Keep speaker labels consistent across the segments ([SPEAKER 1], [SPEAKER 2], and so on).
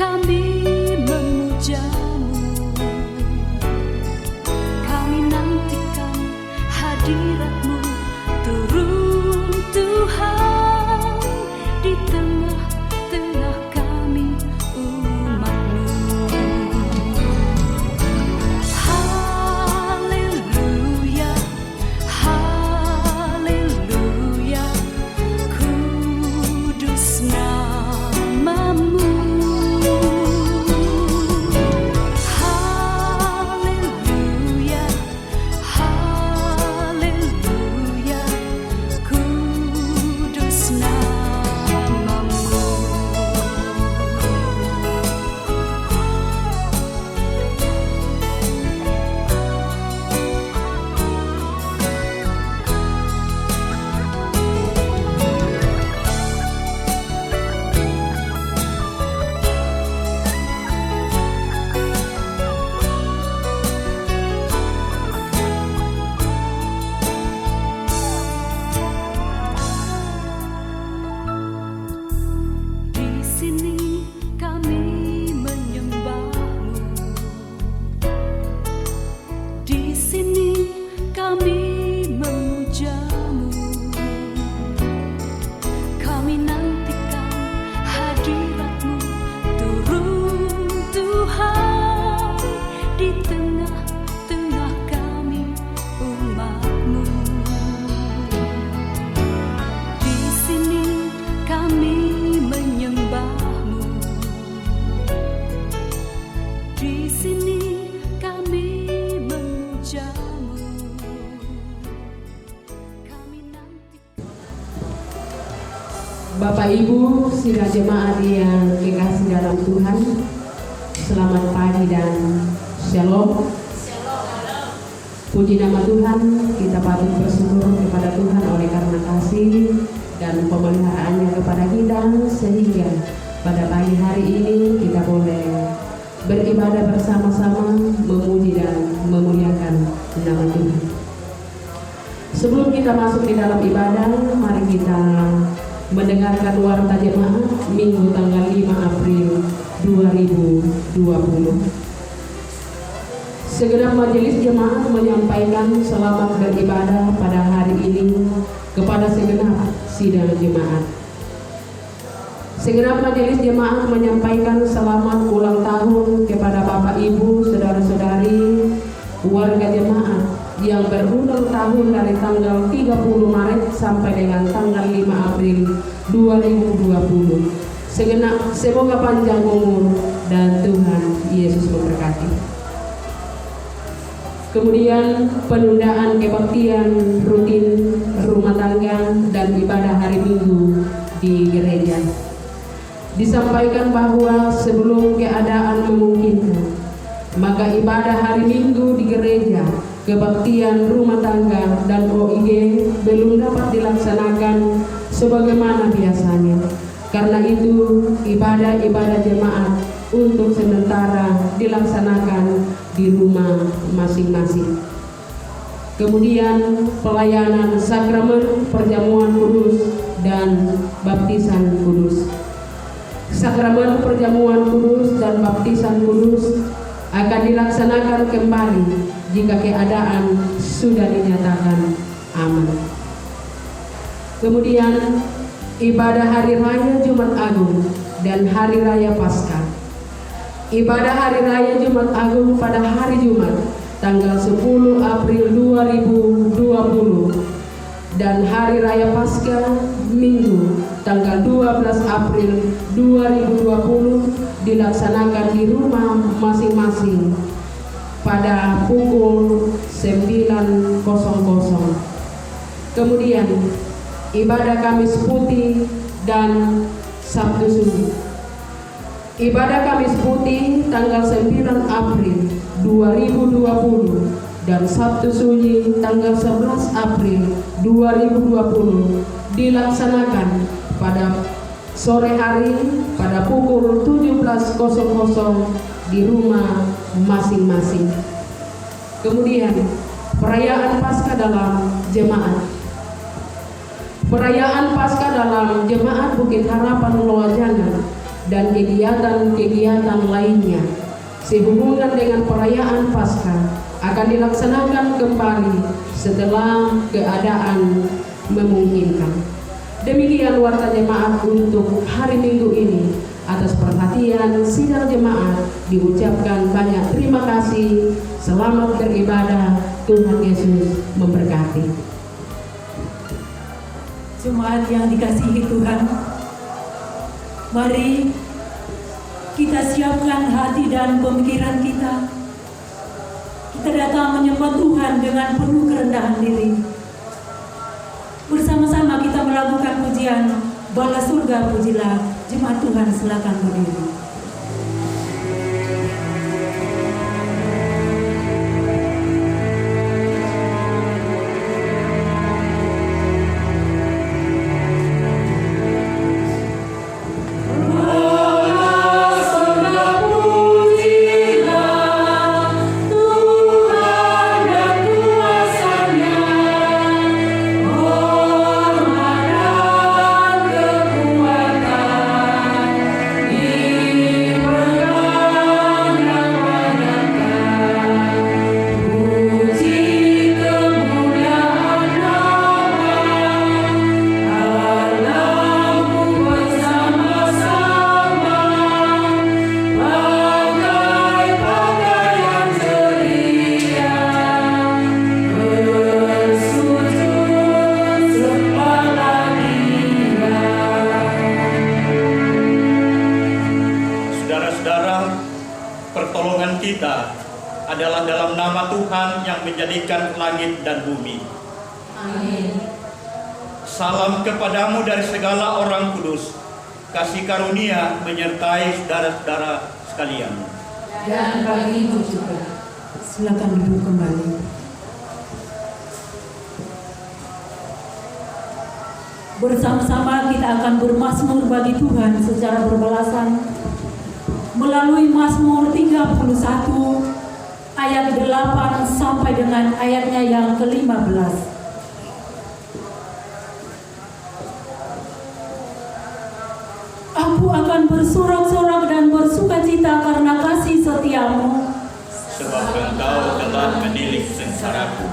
[SPEAKER 1] kami memujamu, kami nantikan hadirat-Mu turun Tuhan di tengah-tengah kami umat-Mu. Haleluya, haleluya, kudus nama-Mu. Haleluya, haleluya, kudus nama-Mu. Di sini kami menyembah-Mu, di sini kami memuja-Mu, kami nantikan hadirat-Mu turun Tuhan di tengah-tengah kami umat-Mu. Di sini kami menyembah-Mu, di sini kami memuja-Mu, kami nanti.
[SPEAKER 2] Bapak Ibu sidang jemaat yang dikasih dalam Tuhan, selamat pagi dan shalom. Puji nama Tuhan, kita patut bersyukur kepada Tuhan oleh karena kasih dan pemeliharaannya kepada kita, sehingga pada pagi hari ini kita boleh beribadah bersama-sama, memuji dan memuliakan nama Tuhan. Sebelum kita masuk di dalam ibadah, mari kita mendengarkan warta jemaat Minggu tanggal 5 April 2020. Segenap majelis jemaat menyampaikan selamat beribadah pada hari ini kepada segenap sidang jemaat. Segenap majelis jemaat menyampaikan selamat ulang tahun kepada Bapak Ibu, saudara-saudari, warga jemaat yang berulang tahun dari tanggal 30 Maret sampai dengan tanggal 5 April 2020. Semoga panjang umur dan Tuhan Yesus memberkati. Kemudian penundaan kebaktian rutin rumah tangga dan ibadah hari Minggu di gereja. Disampaikan bahwa sebelum keadaan memungkinkan, maka ibadah hari Minggu di gereja, kebaktian rumah tangga dan OIG belum dapat dilaksanakan sebagaimana biasanya. Karena itu ibadah-ibadah jemaat untuk sementara dilaksanakan di rumah masing-masing. Kemudian pelayanan sakramen perjamuan kudus dan baptisan kudus. Sakramen perjamuan kudus dan baptisan kudus akan dilaksanakan kembali jika keadaan sudah dinyatakan aman. Kemudian ibadah hari raya Jumat Agung dan hari raya Paskah. Ibadah hari raya Jumat Agung pada hari Jumat tanggal 10 April 2020 dan hari raya Paskah Minggu tanggal 12 April 2020 dilaksanakan di rumah masing-masing pada pukul 9.00. Kemudian ibadah Kamis Putih dan Sabtu Suci. Ibadah Kamis Putih tanggal 9 April 2020 dan Sabtu Sunyi tanggal 11 April 2020 dilaksanakan pada sore hari pada pukul 17.00 di rumah masing-masing. Kemudian perayaan Paskah dalam jemaat. Perayaan Paskah dalam jemaat Bukit Harapan Loajangan dan kegiatan-kegiatan lainnya sehubungan dengan perayaan Paskah akan dilaksanakan kembali setelah keadaan memungkinkan. Demikian warta jemaat untuk hari Minggu ini. Atas perhatian sidang jemaat diucapkan banyak terima kasih. Selamat beribadah. Tuhan Yesus memberkati.
[SPEAKER 3] Jemaat yang dikasihi Tuhan, mari kita siapkan hati dan pemikiran kita. Kita datang menyembah Tuhan dengan penuh kerendahan diri. Bersama-sama kita melakukan pujian Bala Surga Pujilah. Jemaat Tuhan, silakan berdiri.
[SPEAKER 4] Pertolongan kita adalah dalam nama Tuhan yang menjadikan langit dan bumi.
[SPEAKER 3] Amin.
[SPEAKER 4] Salam kepadamu dari segala orang kudus. Kasih karunia menyertai saudara-saudara sekalian.
[SPEAKER 3] Dan bagimu juga. Silakan duduk kembali. Bersama-sama kita akan bermazmur bagi Tuhan secara berbalasan melalui Mazmur 31 ayat 8 sampai dengan ayatnya yang ke-15. Aku akan bersorak-sorak dan bersukacita karena kasih setiamu,
[SPEAKER 4] Sebab engkau telah menilik sengsaraku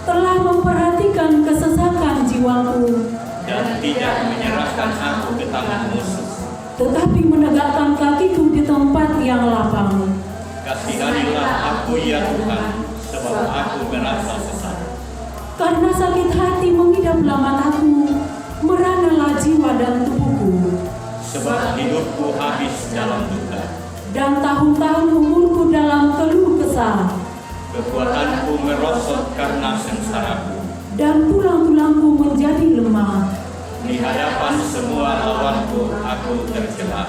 [SPEAKER 3] telah memperhatikan kesesakan jiwaku,
[SPEAKER 4] dan tidak menyerahkan aku ke tangan musuh.
[SPEAKER 3] tetapi menegakkan kakiku di tempat yang lapang.
[SPEAKER 4] Kasihanilah aku ya Tuhan, sebab aku merasa sesat.
[SPEAKER 3] Karena sakit hati mengidaplah mataku, meranalah jiwa dan tubuhku.
[SPEAKER 4] Sebab hidupku habis dalam duka,
[SPEAKER 3] Dan tahun-tahun umurku dalam keluh kesah,
[SPEAKER 4] kekuatanku merosot karena sengsaraku.
[SPEAKER 3] dan tulang-tulangku menjadi lemah.
[SPEAKER 4] Di hadapan semua lawanku aku tercela,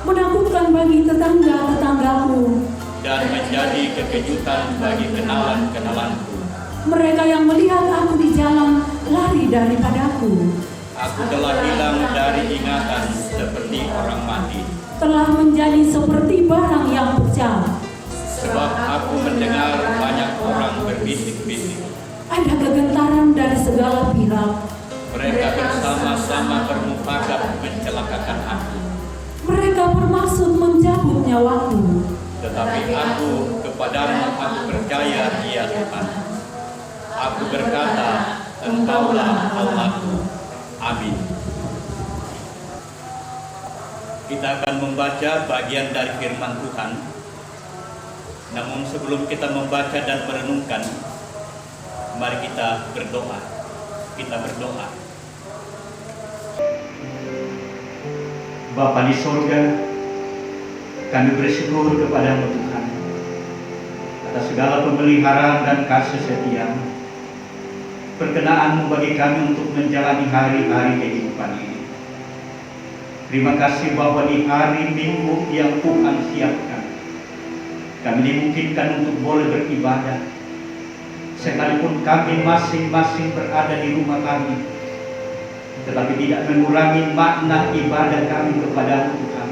[SPEAKER 3] Menakutkan bagi tetangga-tetanggaku.
[SPEAKER 4] dan menjadi kekejutan bagi kenalan-kenalanku.
[SPEAKER 3] Mereka yang melihat aku di jalan lari daripadaku.
[SPEAKER 4] Aku telah hilang dari ingatan seperti orang mati,
[SPEAKER 3] Telah menjadi seperti barang yang pecah.
[SPEAKER 4] sebab aku mendengar banyak orang berbisik-bisik.
[SPEAKER 3] Ada kegentaran dari segala pihak.
[SPEAKER 4] Mereka bersama-sama bermufakat mencelakakan aku.
[SPEAKER 3] Mereka bermaksud mencabut nyawaku.
[SPEAKER 4] Tetapi aku kepadamu aku percaya ya Tuhan. Aku berkata, Engkaulah Allahku. Amin. Kita akan membaca bagian dari firman Tuhan. Namun sebelum kita membaca dan merenungkan, mari kita berdoa. Kita berdoa. Bapa di surga, kami bersyukur kepadamu Tuhan atas segala pemeliharaan dan kasih setiamu, perkenaanmu bagi kami untuk menjalani hari-hari kehidupan ini. Terima kasih bahwa di hari Minggu yang Tuhan siapkan, kami dimungkinkan untuk boleh beribadah, sekalipun kami masing-masing berada di rumah kami, tetapi tidak mengurangi makna ibadah kami kepada Tuhan.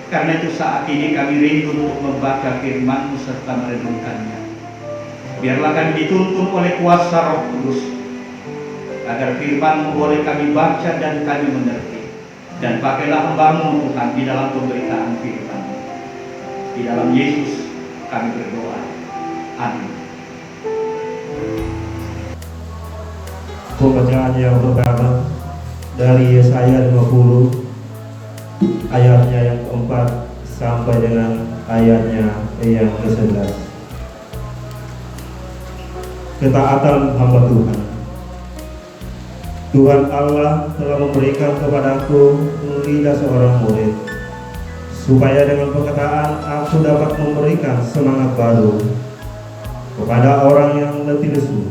[SPEAKER 4] Karena itu saat ini kami rindu untuk membaca firman-Mu serta merenungkannya. Biarlah kami dituntun oleh kuasa Roh Kudus, agar firman-Mu boleh kami baca dan kami mengerti. Dan pakailah hamba-Mu Tuhan di dalam pemberitaan firman. Di dalam Yesus kami berdoa. Amin.
[SPEAKER 5] Pembacaan yang pertama dari Yesaya 50 ayatnya yang keempat sampai dengan ayatnya yang ke-11. Ketaatan hamba Tuhan. Tuhan Allah telah memberikan kepadaku lidah seorang murid, supaya dengan perkataan aku dapat memberikan semangat baru kepada orang yang letih lesu.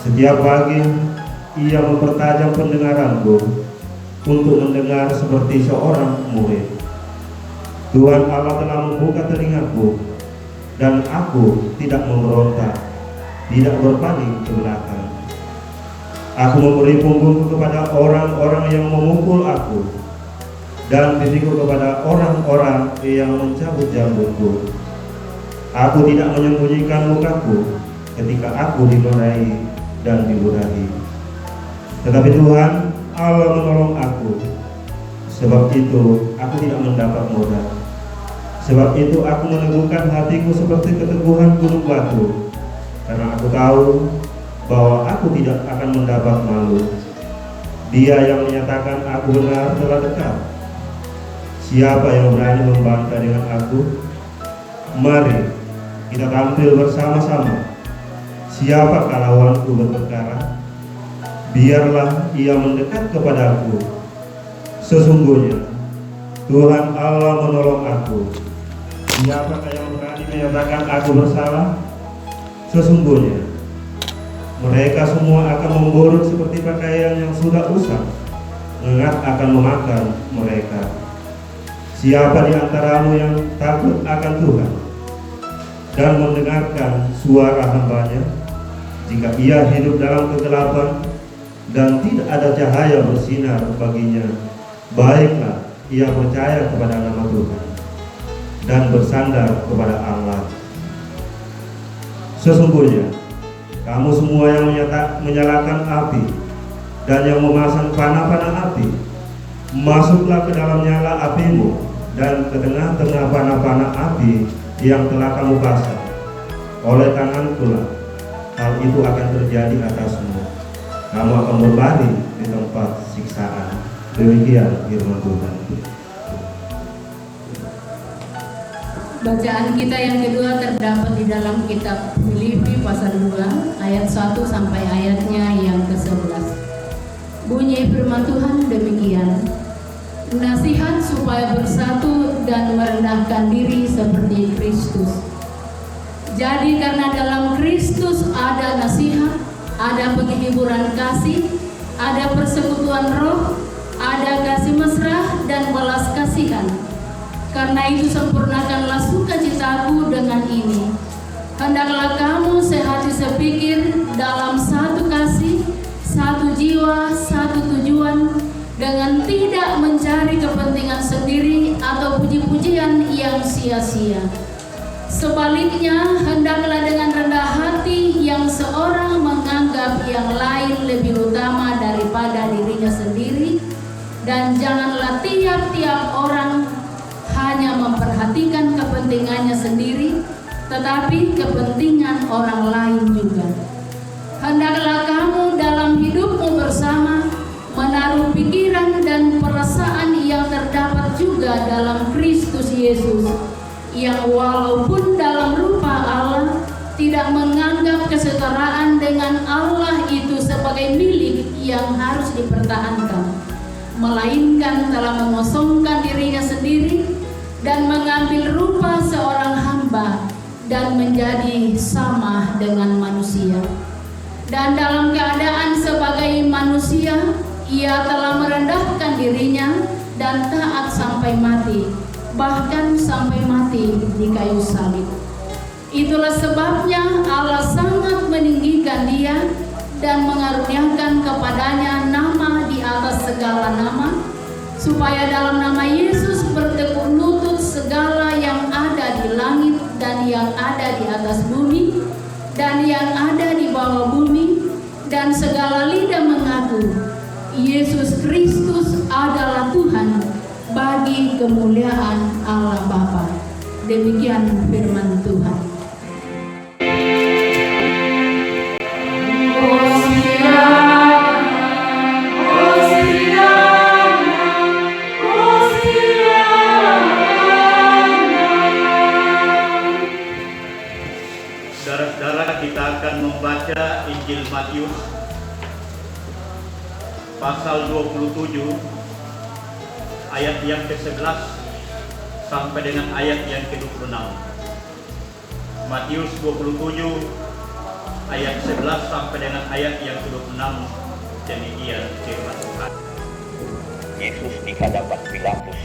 [SPEAKER 5] Setiap pagi ia mempertajam pendengaranku untuk mendengar seperti seorang murid. Tuhan Allah telah membuka telingaku, dan aku tidak memberontak, tidak berpaling ke belakang. Aku memberi punggungku kepada orang-orang yang memukul aku, dan pipiku kepada orang-orang yang mencabut janggutku. Aku tidak menyembunyikan mukaku ketika aku dimarahi dan diludahi. Tetapi Tuhan Allah menolong aku. Sebab itu aku tidak mendapat modal. Sebab itu aku meneguhkan hatiku seperti keteguhan gunung batu, karena aku tahu bahwa aku tidak akan mendapat malu. Dia yang menyatakan aku benar telah dekat. Siapa yang berani membantah dengan aku? Mari kita tampil bersama-sama. Siapakah lawanku berperkara? Biarlah ia mendekat kepadaku. Sesungguhnya Tuhan Allah menolong aku. Siapakah yang berani menyatakan aku bersalah? Sesungguhnya mereka semua akan memborok seperti pakaian yang sudah usang. Ngengat akan memakan mereka. Siapa di antaramu yang takut akan Tuhan dan mendengarkan suara hamba-Nya? Jika ia hidup dalam kegelapan dan tidak ada cahaya bersinar baginya, baiklah ia percaya kepada nama Tuhan dan bersandar kepada Allah. Sesungguhnya kamu semua yang menyalakan api dan yang memasang panah-panah api, masuklah ke dalam nyala apimu dan ke tengah-tengah panah-panah api yang telah kamu pasang. Oleh tanganku lah hal itu akan terjadi atasmu. Kamu akan berbaring di tempat siksaan. Demikian firman Tuhan.
[SPEAKER 6] Bacaan kita yang kedua terdapat di dalam kitab Filipi pasal 2 ayat 1 sampai ayatnya yang ke-11. Bunyi firman Tuhan demikian. Nasihat supaya bersatu dan merendahkan diri seperti Kristus. Jadi karena dalam Kristus ada nasihat, ada penghiburan kasih, ada persekutuan roh, ada kasih mesra dan belas kasihan. Karena itu sempurnakanlah sukacitaku dengan ini. Hendaklah kamu sehati sepikir dalam satu kasih, satu jiwa, satu tujuan, dengan tidak mencari kepentingan sendiri atau puji-pujian yang sia-sia. Sebaliknya, hendaklah dengan rendah hati yang seorang menganggap yang lain lebih utama daripada dirinya sendiri, dan janganlah tiap-tiap orang hanya memperhatikan kepentingannya sendiri, tetapi kepentingan orang lain juga. Hendaklah kamu dalam hidupmu bersama menaruh pikiran dan perasaan yang terdapat juga dalam Kristus Yesus, yang walaupun dalam rupa Allah tidak menganggap kesetaraan dengan Allah itu sebagai milik yang harus dipertahankan, melainkan telah mengosongkan dirinya sendiri dan mengambil rupa seorang hamba dan menjadi sama dengan manusia. Dan dalam keadaan sebagai manusia, ia telah merendahkan dirinya dan taat sampai mati, bahkan sampai mati di kayu salib. Itulah sebabnya Allah sangat meninggikan dia dan mengaruniakan kepadanya nama di atas segala nama, supaya dalam nama Yesus bertekuk lutut segala yang ada di langit dan yang ada di atas bumi dan yang ada di bawah bumi, dan segala lidah mengaku Yesus Kristus adalah Tuhan bagi kemuliaan Allah Bapa. Demikian firman Tuhan.
[SPEAKER 4] Saudara-saudara, kita akan membaca Injil Matius pasal 27 ayat yang ke-11 sampai dengan ayat yang ke-26. Matius 27 ayat 11 sampai dengan ayat yang ke-26. Demikian firman Tuhan.
[SPEAKER 7] Yesus di hadapan Pilatus.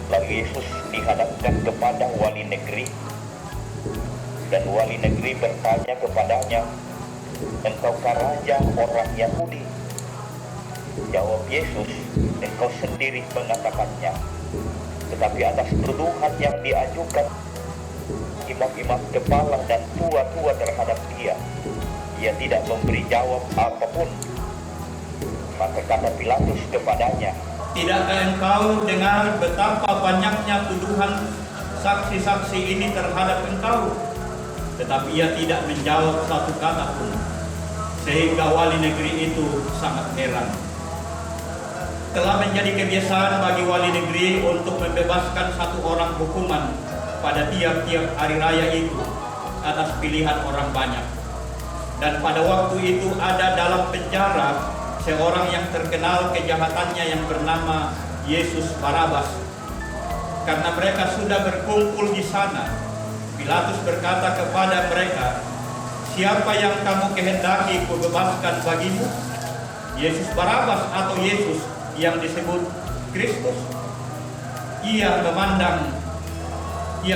[SPEAKER 7] Lalu Yesus dihadapkan kepada wali negeri, dan wali negeri bertanya kepadanya, "Engkaukah raja orang Yahudi?" Jawab Yesus, "Engkau sendiri mengatakannya." Tetapi atas tuduhan yang diajukan imam-imam kepala dan tua-tua terhadap dia, ia tidak memberi jawab apapun. Maka kata Pilatus kepadanya,
[SPEAKER 4] Tidakkah engkau dengar betapa banyaknya tuduhan saksi-saksi ini terhadap engkau? Tetapi ia tidak menjawab satu kata pun, sehingga wali negeri itu sangat heran. Telah menjadi kebiasaan bagi wali negeri untuk membebaskan satu orang hukuman pada tiap-tiap hari raya itu atas pilihan orang banyak. Dan pada waktu itu ada dalam penjara seorang yang terkenal kejahatannya yang bernama Yesus Barabas. Karena mereka sudah berkumpul di sana, Pilatus berkata kepada mereka, "Siapa yang kamu kehendaki kubebaskan bagimu? Yesus Barabas atau Yesus yang disebut Kristus?" Ia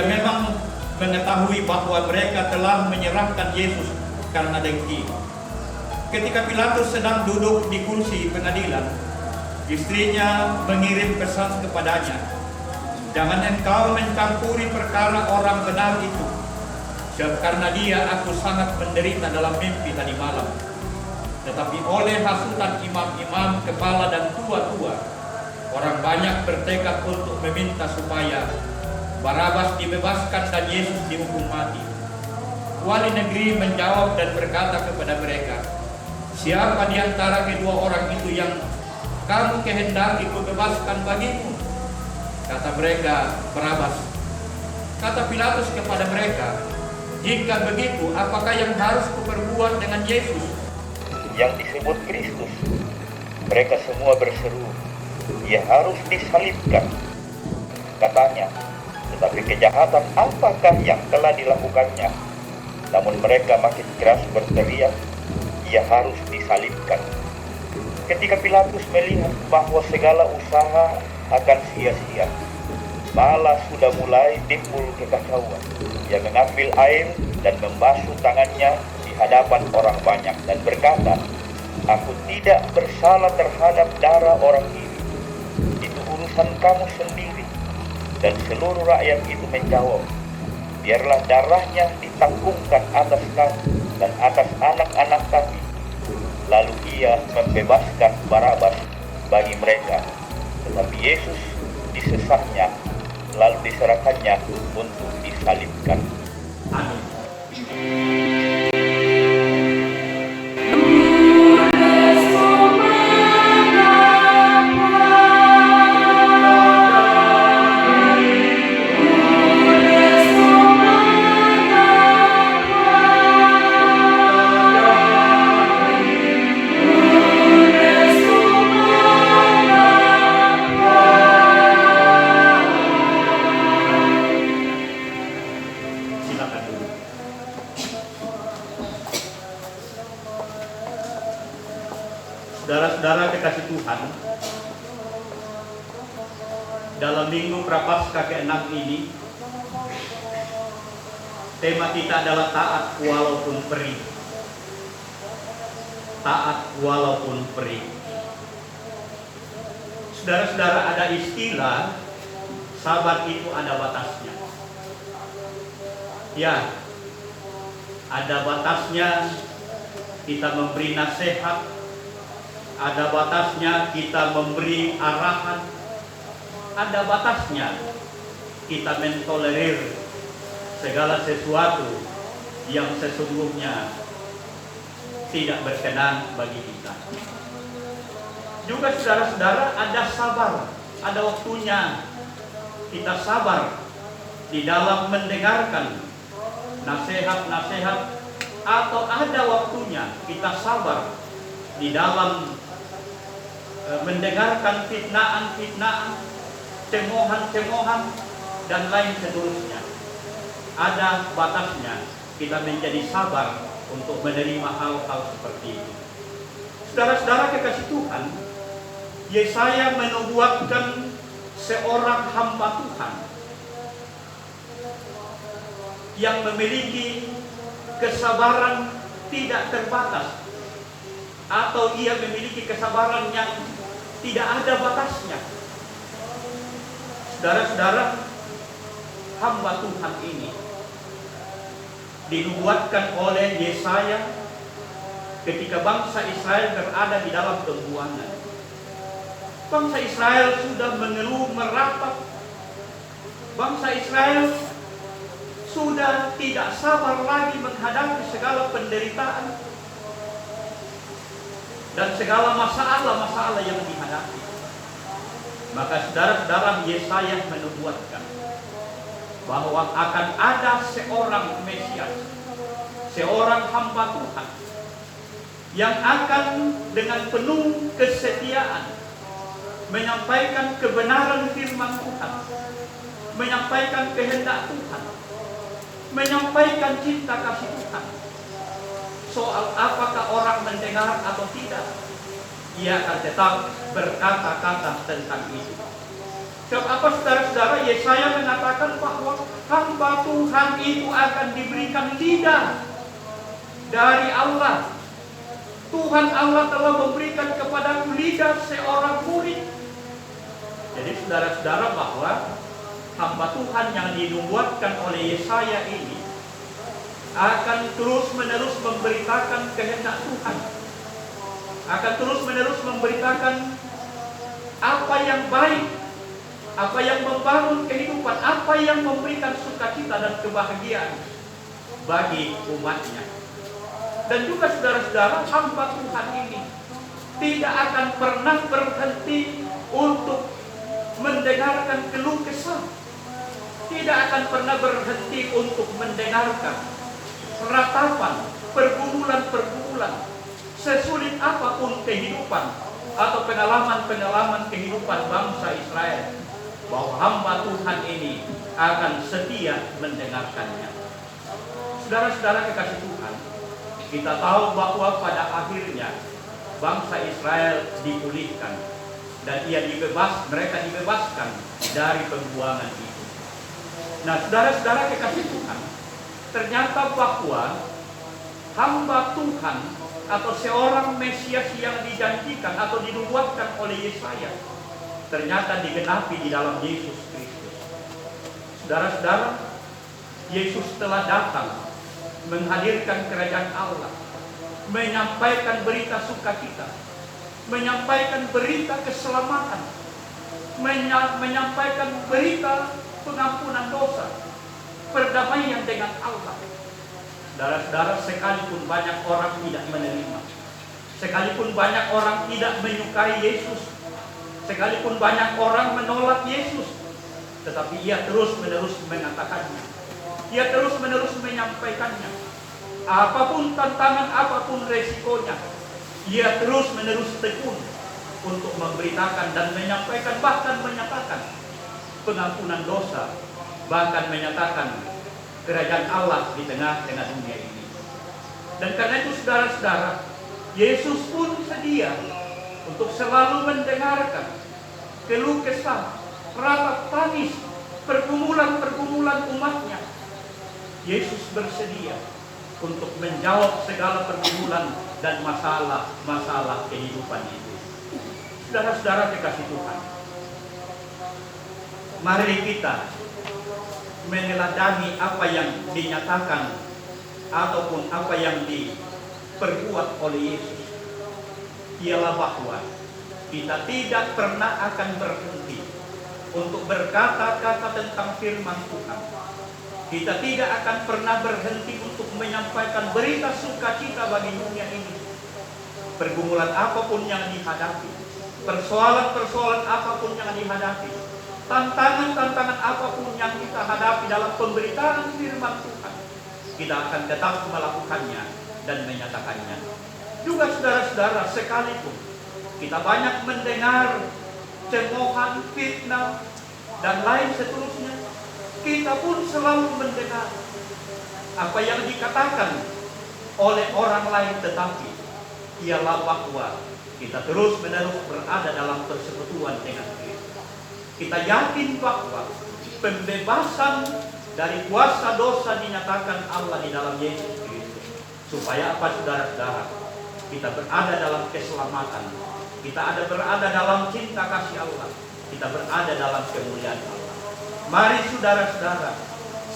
[SPEAKER 4] memang mengetahui bahwa mereka telah menyerahkan Yesus karena dengki. Ketika Pilatus sedang duduk di kursi pengadilan, istrinya mengirim pesan kepadanya, "Jangan engkau mencampuri perkara orang benar itu, karena dia aku sangat menderita dalam mimpi tadi malam." Tetapi oleh hasutan imam-imam kepala dan tua-tua, orang banyak bertekad untuk meminta supaya Barabas dibebaskan dan Yesus dihukum mati. Wali negeri menjawab dan berkata kepada mereka, "Siapa di antara kedua orang itu yang kamu kehendaki kubebaskan bagimu?" Kata mereka, "Barabas." Kata Pilatus kepada mereka, "Jika begitu, apakah yang harus kuperbuat dengan Yesus
[SPEAKER 7] yang disebut Kristus?" Mereka semua berseru, "Ia harus disalibkan." Katanya, "Tetapi kejahatan apakah yang telah dilakukannya?" Namun mereka makin keras berteriak, "Ia harus disalibkan." Ketika Pilatus melihat bahwa segala usaha akan sia-sia, malah sudah mulai timbul kekacauan, ia mengambil air dan membasuh tangannya di hadapan orang banyak dan berkata, "Aku tidak bersalah terhadap darah orang ini. Itu urusan kamu sendiri." Dan seluruh rakyat itu menjawab, "Biarlah darahnya ditanggungkan atas kami dan atas anak-anak kami." Lalu ia membebaskan Barabas bagi mereka, tetapi Yesus disesatnya, lalu diserahkannya untuk disalibkan.
[SPEAKER 4] Amin. Silakan dulu. Saudara-saudara kekasih Tuhan, dalam minggu Prapaskah ke-6 ini, tema kita adalah taat walaupun perih. Taat walaupun perih. Saudara-saudara, ada istilah sabar itu ada batasnya. Ya, ada batasnya kita memberi nasihat, Ada batasnya kita memberi arahan, ada batasnya kita mentolerir segala sesuatu yang sesungguhnya tidak berkenan bagi kita. Juga saudara-saudara, ada sabar, ada waktunya kita sabar di dalam mendengarkan nasihat-nasihat, atau ada waktunya kita sabar di dalam mendengarkan fitnaan-fitnaan, cemohan-cemohan, dan lain seterusnya. Ada batasnya kita menjadi sabar untuk menerima hal-hal seperti itu. Saudara-saudara kekasih Tuhan, Yesaya menubuatkan seorang hamba Tuhan yang memiliki kesabaran tidak terbatas, atau ia memiliki kesabaran yang tidak ada batasnya. Saudara-saudara, hamba Tuhan ini dinubuatkan oleh Yesaya ketika bangsa Israel berada di dalam pembuangan. Bangsa Israel sudah mengeluh merapat. Bangsa Israel sudah tidak sabar lagi menghadapi segala penderitaan dan segala masalah-masalah yang dihadapi. Maka saudara-saudara, Yesaya menubuatkan bahwa akan ada seorang Mesias, seorang hamba Tuhan yang akan dengan penuh kesetiaan menyampaikan kebenaran firman Tuhan, menyampaikan kehendak Tuhan, menyampaikan cinta kasih Tuhan. Soal apakah orang mendengar atau tidak, ia akan tetap berkata-kata tentang itu. Sebab apa saudara-saudara, Yesaya mengatakan bahwa hamba Tuhan itu akan diberikan lidah dari Allah. Tuhan Allah telah memberikan kepadaku lidah seorang murid. Jadi saudara-saudara, bahwa hamba Tuhan yang dinubuatkan oleh Yesaya ini akan terus-menerus memberitakan kehendak Tuhan, akan terus-menerus memberitakan apa yang baik, apa yang membangun kehidupan, apa yang memberikan sukacita dan kebahagiaan bagi umatnya. Dan juga saudara-saudara, hamba Tuhan ini tidak akan pernah berhenti untuk mendengarkan keluh kesah, tidak akan pernah berhenti untuk mendengarkan ratapan, pergumulan-pergumulan, sesulit apapun kehidupan atau pengalaman-pengalaman kehidupan bangsa Israel, bahwa hamba Tuhan ini akan setia mendengarkannya. Saudara-saudara kekasih Tuhan, kita tahu bahwa pada akhirnya bangsa Israel dipulihkan dan mereka dibebaskan dari pembuangan itu. Nah, saudara-saudara kekasih Tuhan, ternyata bahwa hamba Tuhan atau seorang Mesias yang dijanjikan atau dinubuatkan oleh Yesaya ternyata digenapi di dalam Yesus Kristus. Saudara-saudara, Yesus telah datang menghadirkan kerajaan Allah, menyampaikan berita sukacita, menyampaikan berita keselamatan, menyampaikan berita pengampunan dosa, perdamaian dengan Allah. Saudara-saudara, sekalipun banyak orang tidak menerima, sekalipun banyak orang tidak menyukai Yesus, sekalipun banyak orang menolak Yesus, tetapi ia terus-menerus mengatakannya, ia terus-menerus menyampaikannya. Apapun tantangan, apapun resikonya, ia terus-menerus tekun untuk memberitakan dan menyampaikan, bahkan menyatakan pengampunan dosa, bahkan menyatakan kerajaan Allah di tengah-tengah dunia ini. Dan karena itu saudara-saudara, Yesus pun sedia untuk selalu mendengarkan keluh kesah, ratap tangis, pergumulan-pergumulan umatnya. Yesus bersedia untuk menjawab segala pergumulan dan masalah-masalah kehidupan itu. Saudara-saudara kekasih Tuhan, mari kita meneladani apa yang dinyatakan ataupun apa yang diperbuat oleh Yesus. ialah bahwa kita tidak pernah akan berhenti untuk berkata-kata tentang firman Tuhan. Kita tidak akan pernah berhenti untuk menyampaikan berita sukacita bagi dunia ini. Pergumulan apapun yang dihadapi, persoalan-persoalan apapun yang dihadapi, tantangan-tantangan apapun yang kita hadapi dalam pemberitaan firman Tuhan, kita akan tetap melakukannya dan menyatakannya. Juga saudara-saudara, sekalipun kita banyak mendengar cemoohan, fitnah, dan lain seterusnya, kita pun selalu mendengar apa yang dikatakan oleh orang lain, tetapi ialah bahwa kita terus-menerus berada dalam persekutuan dengan Kristus. Kita yakin bahwa pembebasan dari kuasa dosa dinyatakan Allah di dalam Yesus Kristus. Supaya apa, saudara-saudara? Kita berada dalam keselamatan. Kita berada dalam cinta kasih Allah. Kita berada dalam kemuliaan Allah. Mari saudara-saudara,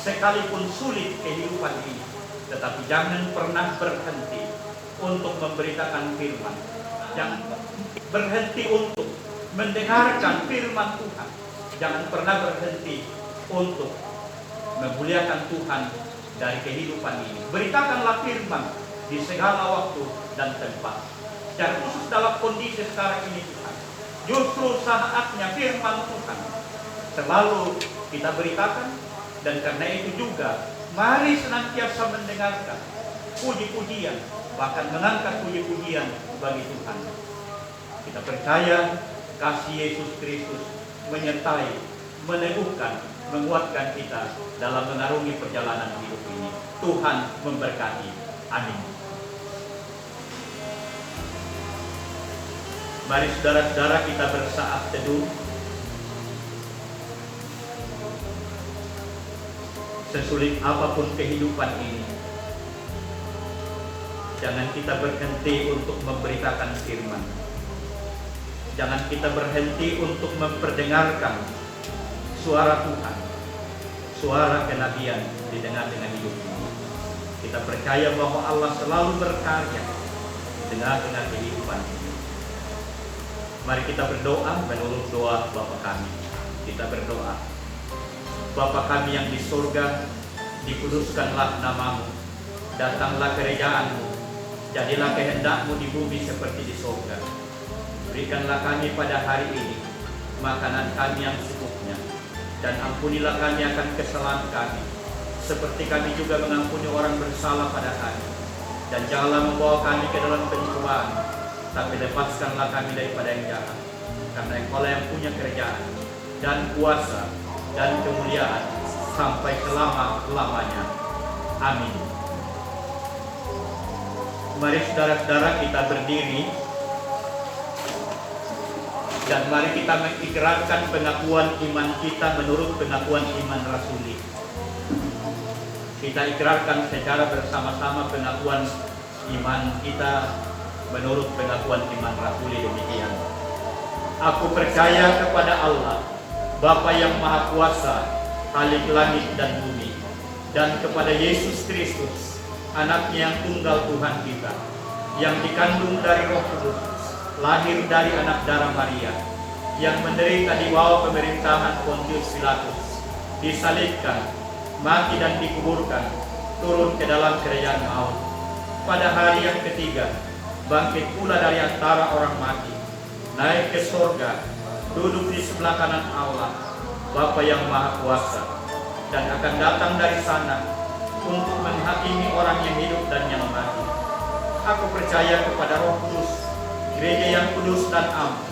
[SPEAKER 4] sekalipun sulit kehidupan ini, tetapi jangan pernah berhenti untuk memberitakan firman. Jangan berhenti untuk mendengarkan firman Tuhan. Jangan pernah berhenti untuk memuliakan Tuhan dari kehidupan ini. Beritakanlah firman di segala waktu dan tempat. Secara khusus dalam kondisi sekarang ini Tuhan, justru saatnya firman Tuhan selalu kita beritakan. Dan karena itu juga mari senantiasa mendengarkan puji-pujian, bahkan mengangkat puji-pujian bagi Tuhan. Kita percaya kasih Yesus Kristus menyertai, meneguhkan, menguatkan kita dalam mengarungi perjalanan hidup ini. Tuhan memberkati. Amin. Mari saudara-saudara kita bersaat teduh. Sesulit apapun kehidupan ini, jangan kita berhenti untuk memberitakan firman. Jangan kita berhenti untuk memperdengarkan suara Tuhan, suara kenabian di tengah-tengah hidup ini. Kita percaya bahwa Allah selalu berkarya di tengah-tengah kehidupan ini. Mari kita berdoa menurut doa Bapa kami. Kita berdoa. Bapa kami yang di surga, dikuduskanlah namamu, datanglah kerajaan-Mu, jadilah kehendak-Mu di bumi seperti di surga. Berikanlah kami pada hari ini makanan kami yang secukupnya, dan ampunilah kami akan kesalahan kami, seperti kami juga mengampuni orang bersalah pada kami. Dan janganlah membawa kami ke dalam pencobaan, tapi lepaskanlah kami daripada yang jahat. Karena Engkau yang punya kerajaan dan kuasa dan kemuliaan sampai selama-lamanya. Amin. Mari saudara-saudara kita berdiri, dan mari kita mengikrarkan pengakuan iman kita menurut pengakuan iman rasuli. Kita ikrarkan secara bersama-sama pengakuan iman kita menurut pengakuan iman rasuli demikian. Aku percaya kepada Allah, Bapa yang Maha Kuasa, Khalik langit dan bumi, dan kepada Yesus Kristus, Anaknya yang tunggal Tuhan kita, yang dikandung dari Roh Kudus, lahir dari anak darah Maria, yang menderita di bawah pemerintahan Pontius Pilatus, disalibkan, mati dan dikuburkan, turun ke dalam kerajaan maut. Pada hari yang ketiga, bangkit pula dari antara orang mati, naik ke surga, duduk di sebelah kanan Allah, Bapa yang Maha Kuasa, dan akan datang dari sana untuk menghakimi orang yang hidup dan yang mati. Aku percaya kepada Roh Kudus, gereja yang kudus dan am,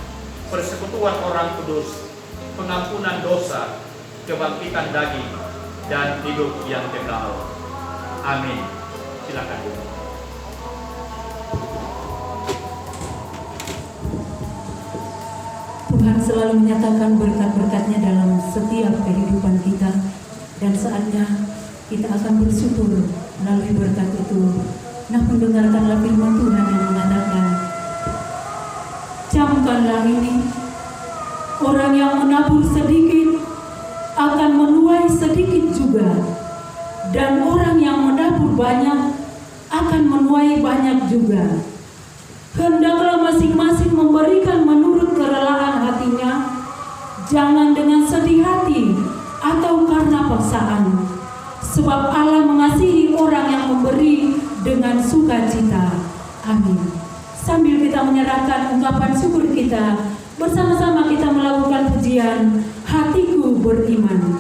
[SPEAKER 4] persekutuan orang kudus, pengampunan dosa, kebangkitan daging, dan hidup yang kekal. Amin. Silakan duduk.
[SPEAKER 3] Tuhan selalu menyatakan berkat-berkat-Nya dalam setiap kehidupan kita, dan saatnya kita akan bersyukur melalui berkat itu. Nah, mendengarkanlah firman Tuhan yang mengatakan, camkanlah ini, orang yang menabur sedikit akan menuai sedikit juga, dan orang yang menabur banyak akan menuai banyak juga. hendaklah masing-masing memberikan menurut kerelaan hatinya, jangan dengan sedih hati atau karena paksaan, sebab Allah mengasihi orang yang memberi dengan sukacita. Amin. Sambil kita menyerahkan ungkapan syukur kita, bersama-sama kita melakukan pujian Hatiku Beriman.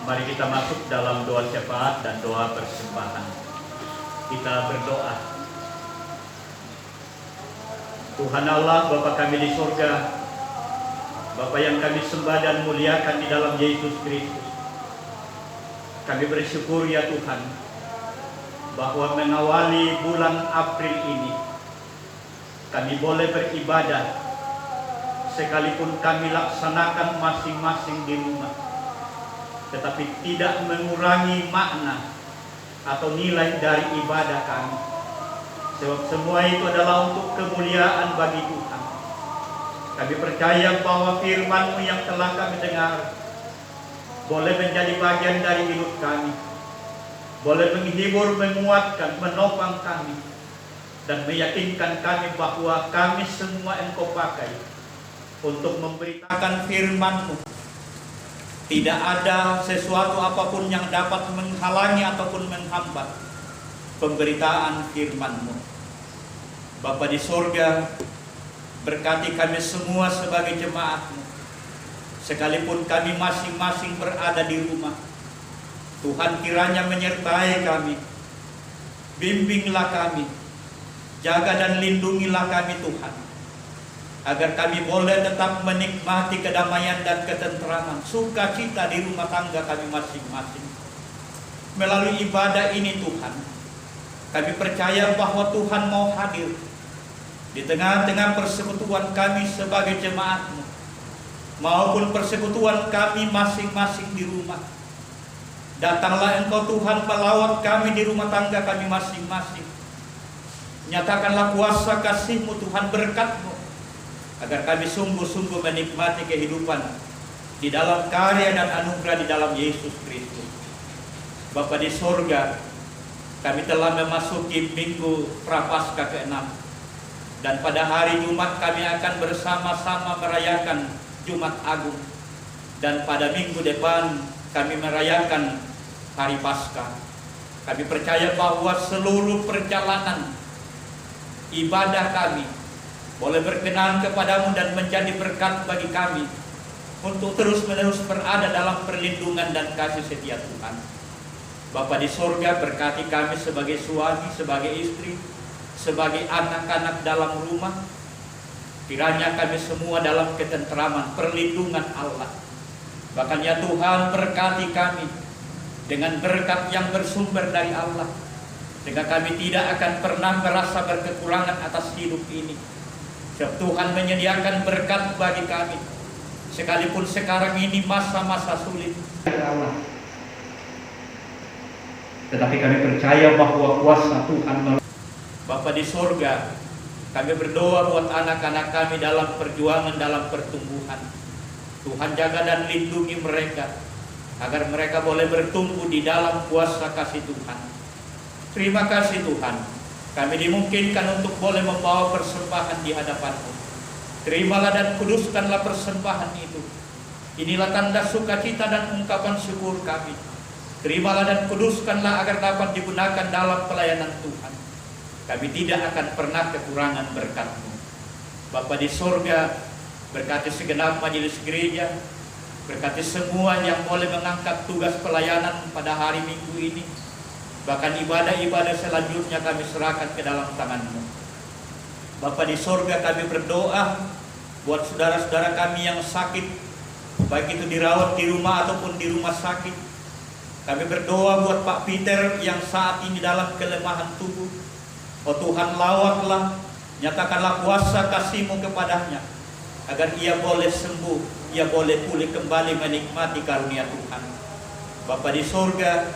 [SPEAKER 4] Mari kita masuk dalam doa syafaat dan doa persembahan. Kita berdoa. Tuhan Allah, Bapa kami di surga, Bapa yang kami sembah dan muliakan di dalam Yesus Kristus. Kami bersyukur ya Tuhan, bahwa mengawali bulan April ini, kami boleh beribadah, sekalipun kami laksanakan masing-masing di rumah, tetapi tidak mengurangi makna atau nilai dari ibadah kami. Sebab semua itu adalah untuk kemuliaan bagi Tuhan. Kami percaya bahwa firman-Mu yang telah kami dengar boleh menjadi bagian dari hidup kami, boleh menghibur, menguatkan, menopang kami, dan meyakinkan kami bahwa kami semua Engkau pakai untuk memberitakan firman-Mu. Tidak ada sesuatu apapun yang dapat menghalangi ataupun menghambat pemberitaan firman-Mu. Bapa di surga, berkati kami semua sebagai jemaat-Mu. Sekalipun kami masing-masing berada di rumah, Tuhan kiranya menyertai kami. Bimbinglah kami, jaga dan lindungilah kami Tuhan, agar kami boleh tetap menikmati kedamaian dan ketentraman, sukacita di rumah tangga kami masing-masing. Melalui ibadah ini Tuhan, kami percaya bahwa Tuhan mau hadir di tengah-tengah persekutuan kami sebagai jemaat-Mu, maupun persekutuan kami masing-masing di rumah. Datanglah Engkau Tuhan melawat kami di rumah tangga kami masing-masing. Nyatakanlah kuasa kasih-Mu Tuhan, berkat-Mu, agar kami sungguh-sungguh menikmati kehidupan di dalam karya dan anugerah di dalam Yesus Kristus. Bapa di surga, kami telah memasuki minggu Prapaskah ke-6, dan pada hari Jumat kami akan bersama-sama merayakan Jumat Agung, dan pada minggu depan kami merayakan Hari Paskah. Kami percaya bahwa seluruh perjalanan ibadah kami boleh berkenan kepadamu dan menjadi berkat bagi kami untuk terus-menerus berada dalam perlindungan dan kasih setia Tuhan. Bapa di surga, berkati kami sebagai suami, sebagai istri, sebagai anak-anak dalam rumah. Kiranya kami semua dalam ketentraman, perlindungan Allah. Bahkan ya Tuhan, berkati kami dengan berkat yang bersumber dari Allah, sehingga kami tidak akan pernah merasa berkekurangan atas hidup ini. Sebab Tuhan menyediakan berkat bagi kami, sekalipun sekarang ini masa-masa sulit. Tetapi kami percaya bahwa kuasa Tuhan. Bapa di sorga, kami berdoa buat anak-anak kami dalam perjuangan, dalam pertumbuhan. Tuhan jaga dan lindungi mereka, agar mereka boleh bertumbuh di dalam kuasa kasih Tuhan. Terima kasih Tuhan, kami dimungkinkan untuk boleh membawa persembahan di hadapan-Mu. Terimalah dan kuduskanlah persembahan itu. Inilah tanda sukacita dan ungkapan syukur kami. Terimalah dan kuduskanlah agar dapat digunakan dalam pelayanan Tuhan. Kami tidak akan pernah kekurangan berkat-Mu. Bapa di sorga, berkati segenap majelis gereja, berkati semua yang boleh mengangkat tugas pelayanan pada hari Minggu ini. Bahkan ibadah-ibadah selanjutnya kami serahkan ke dalam tangan-Mu. Bapa di sorga, kami berdoa buat saudara-saudara kami yang sakit, baik itu dirawat di rumah ataupun di rumah sakit. Kami berdoa buat Pak Peter yang saat ini dalam kelemahan tubuh. Oh Tuhan, lawatlah, nyatakanlah kuasa kasih-Mu kepadanya, agar ia boleh sembuh, ia boleh pulih kembali menikmati karunia Tuhan. Bapa di sorga,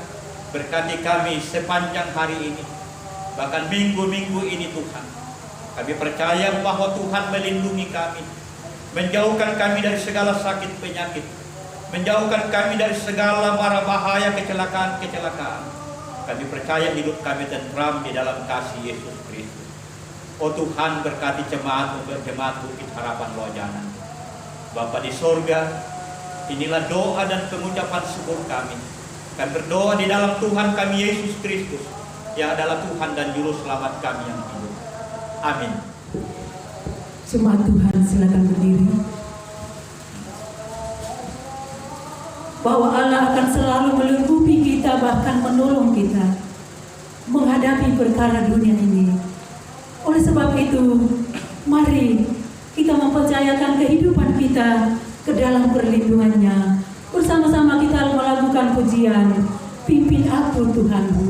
[SPEAKER 4] berkati kami sepanjang hari ini, bahkan minggu-minggu ini Tuhan. Kami percaya bahwa Tuhan melindungi kami, menjauhkan kami dari segala sakit penyakit, menjauhkan kami dari segala mara bahaya kecelakaan-kecelakaan. Kami percaya hidup kami tentram di dalam kasih Yesus Kristus. Oh Tuhan, berkati jemaat-Mu, berjemaat Bukit Harapan Lojanan. Bapa di sorga, inilah doa dan pengucapan syukur kami. Kami berdoa di dalam Tuhan kami Yesus Kristus, yang adalah Tuhan dan Juru Selamat kami yang hidup. Amin.
[SPEAKER 3] Jemaat Tuhan, silakan berdiri. Bahwa Allah akan selalu melindungi kita, bahkan menolong kita menghadapi perkara dunia ini. Oleh sebab itu, mari kita mempercayakan kehidupan kita ke dalam perlindungannya. Bersama-sama kita melakukan pujian, pimpin aku Tuhanku.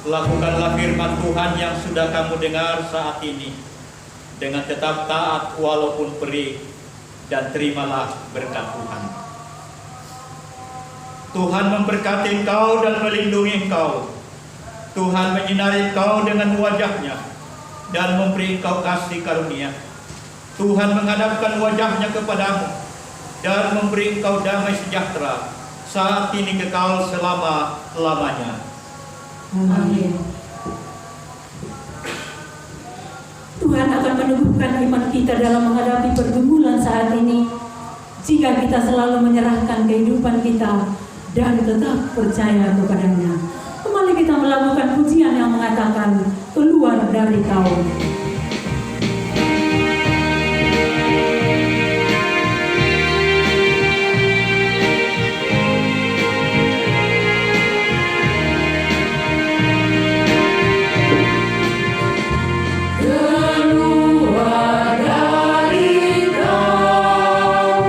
[SPEAKER 4] Lakukanlah firman Tuhan yang sudah kamu dengar saat ini dengan tetap taat walaupun perih, dan terimalah berkat Tuhan. Tuhan memberkati engkau dan melindungi engkau. Tuhan menyinari engkau dengan wajah-Nya dan memberi engkau kasih karunia. Tuhan menghadapkan wajah-Nya kepadamu dan memberi engkau damai sejahtera saat ini kekal selama-lamanya.
[SPEAKER 3] Amin. Tuhan akan meneguhkan iman kita dalam menghadapi pergumulan saat ini, jika kita selalu menyerahkan kehidupan kita dan tetap percaya kepadanya. Kembali kita melakukan pujian yang mengatakan, keluar dari kaum.
[SPEAKER 1] Keluar dari kau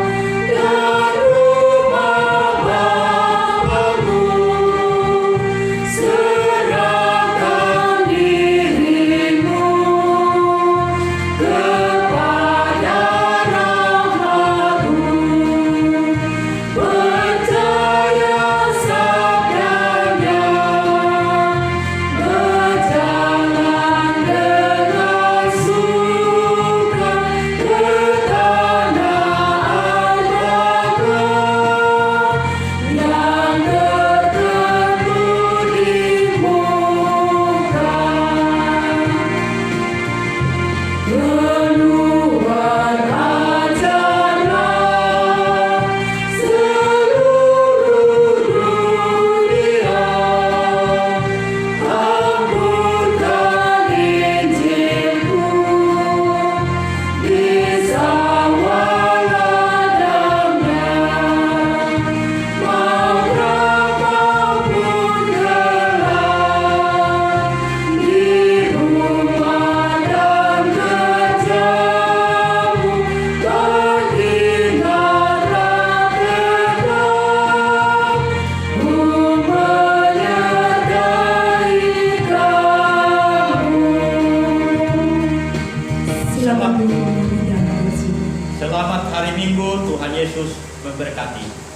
[SPEAKER 4] Selamat hari Minggu, Tuhan Yesus memberkati.